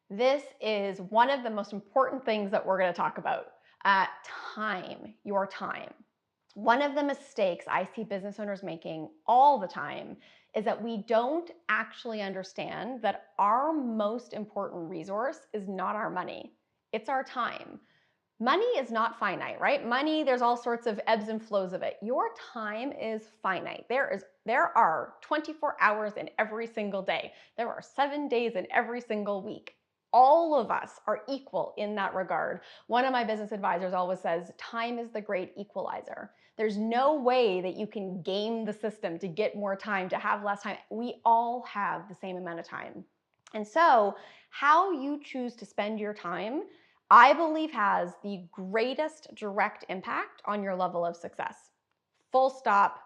This is one of the most important things that we're going to talk about. Time, your time. One of the mistakes I see business owners making all the time is that we don't actually understand that our most important resource is not our money, it's our time. Money is not finite, right? Money, there's all sorts of ebbs and flows of it. Your time is finite. There are 24 hours in every single day. There are 7 days in every single week. All of us are equal in that regard. One of my business advisors always says, time is the great equalizer. There's no way that you can game the system to get more time, to have less time. We all have the same amount of time. And so, how you choose to spend your time, I believe, has the greatest direct impact on your level of success. Full stop,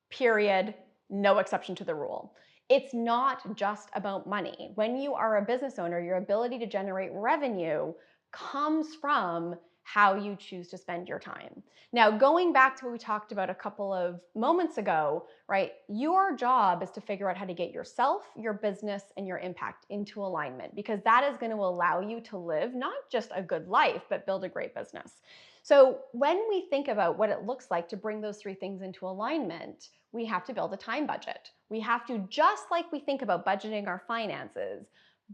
period, no exception to the rule. It's not just about money. When you are a business owner, your ability to generate revenue comes from how you choose to spend your time. Now, going back to what we talked about a couple of moments ago, right? Your job is to figure out how to get yourself, your business, and your impact into alignment, because that is going to allow you to live not just a good life, but build a great business. So when we think about what it looks like to bring those three things into alignment, we have to build a time budget. We have to, just like we think about budgeting our finances,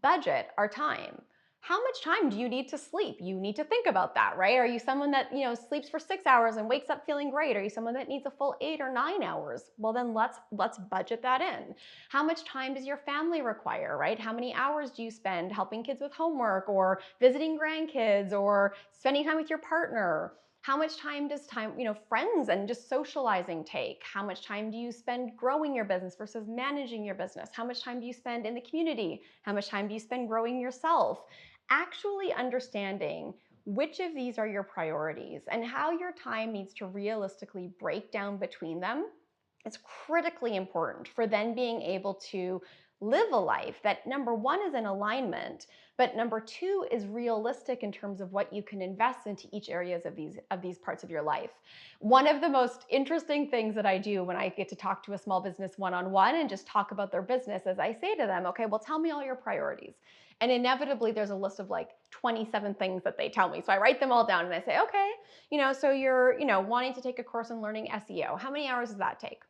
budget our time. How much time do you need to sleep? You need to think about that, right? Are you someone that, sleeps for 6 hours and wakes up feeling great? Are you someone that needs a full 8 or 9 hours? Well, then let's budget that in. How much time does your family require, right? How many hours do you spend helping kids with homework or visiting grandkids or spending time with your partner? How much time does friends and just socializing take? How much time do you spend growing your business versus managing your business? How much time do you spend in the community? How much time do you spend growing yourself? Actually understanding which of these are your priorities and how your time needs to realistically break down between them is critically important for then being able to live a life that, number one, is in alignment, but number two, is realistic in terms of what you can invest into each areas of these parts of your life. One of the most interesting things that I do when I get to talk to a small business one-on-one and just talk about their business is I say to them, okay, well, tell me all your priorities. And inevitably there's a list of like 27 things that they tell me. So I write them all down and I say, okay, so you're, wanting to take a course in learning SEO. How many hours does that take?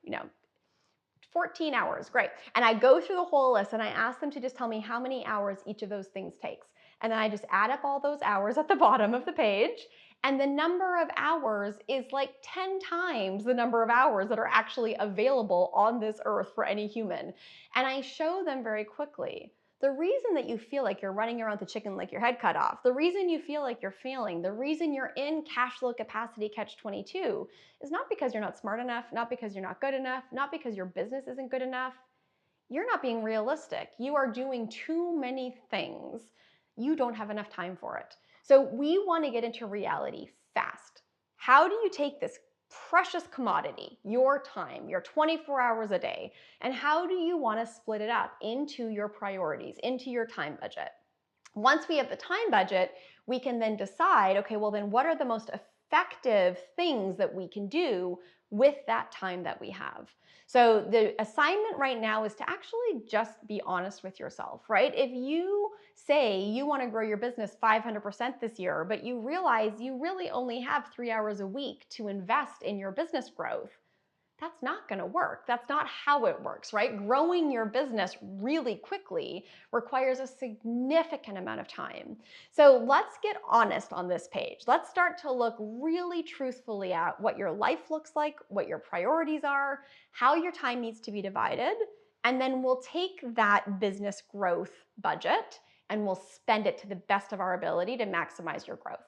14 hours, great. And I go through the whole list and I ask them to just tell me how many hours each of those things takes. And then I just add up all those hours at the bottom of the page. And the number of hours is like 10 times the number of hours that are actually available on this earth for any human. And I show them very quickly. The reason that you feel like you're running around the chicken like your head cut off, the reason you feel like you're failing, the reason you're in cash flow capacity catch 22 is not because you're not smart enough, not because you're not good enough, not because your business isn't good enough. You're not being realistic. You are doing too many things. You don't have enough time for it. So we want to get into reality fast. How do you take this precious commodity, your time, your 24 hours a day, and how do you want to split it up into your priorities, into your time budget? Once we have the time budget, we can then decide, okay, well then what are the most effective things that we can do with that time that we have? So the assignment right now is to actually just be honest with yourself, right? If you say you want to grow your business 500% this year, but you realize you really only have 3 hours a week to invest in your business growth, that's not going to work. That's not how it works, right? Growing your business really quickly requires a significant amount of time. So let's get honest on this page. Let's start to look really truthfully at what your life looks like, what your priorities are, how your time needs to be divided, and then we'll take that business growth budget and we'll spend it to the best of our ability to maximize your growth.